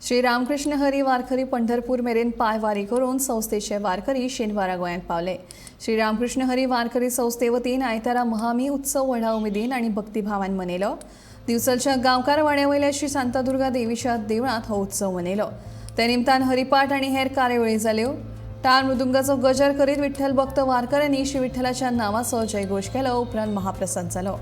श्री रामकृष्ण हरी वारकरी पंढरपूर मेरेन पायवारी करून संस्थेचे वारकरी शेनवारा गोंयांत पावले। श्री रामकृष्ण हरी वारकरी संस्थे वतीन आयतारा महामी उत्सव व्हडा उमेदीन आनी भक्तिभावान मनयलो। दिवचलच्या गांवकार वाड्यावयल्या श्री शांतादुर्गा देवीच्या देवळांत हो उत्सव मनयलो। ते निमतान हरिपाठ आनी हेर कार्यावळी जाल्यो। टाळ मृदुंगाचो गजर करीत विठ्ठल भक्त वारकऱ्यांनी श्री विठ्ठलाच्या नावाचो जयघोष केलो। उपरांत महाप्रसाद जालो।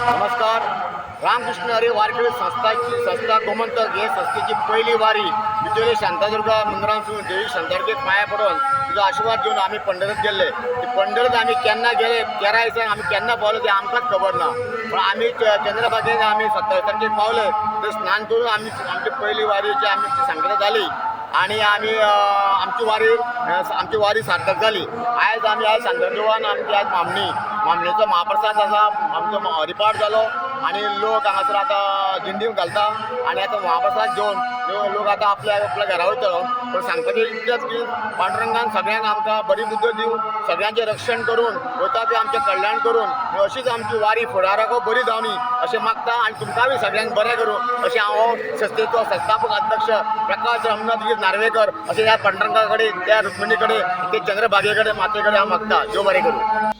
नमस्कार। रामकृष्ण हरी वारकरी संस्था गोमंतक हे संस्थेची पहिली वारी बिचोली शांतादुर्गा मंदिरांतून देवी शांतादुर्गेक पांया पडून तुजो आशीर्वाद घेवन आमी पंढरत गेल्ले। पंढरत आमी केन्ना गेले 13 दिसांक आमी केन्ना पावले ते आमकांच खबर ना, पण आमी चंद्रभागेक आमी 27 तारखेक पावले। थंय स्नान करून आमची पहिली वारीची आमची सांगता जाली आणि आमची वारी सार्थक जाली। आयज शांतादुर्गान आमची आज मामणेचो महाप्रसाद आसा, आमचो हरिपाठ जालो आणि लोक हांगासर आतां दिंडी घालता आणि आतां महाप्रसाद घेवन लोक आतां आपल्या घरा वयतलो। पण सांगपाचें इतलेंच की पांडुरंगान सगळ्यांक आमकां बरी बुद्द दिवन सगळ्यांचें रक्षण करून वता तें आमचें कल्याण करून अशीच आमची वारी फुडाराको बरी जावनी अशें मागता आणि तुमकां बी सगळ्यांक बरें करूं अशें हांव संस्थेचो संस्थापक अध्यक्ष प्रकाश रमनाथगीर नार्वेकर अशें ह्या पांडुरंगा कडेन त्या रुक्मिणी कडेन ते चंद्रभागे कडेन माते कडेन हांव मागता। देव बरें करूं।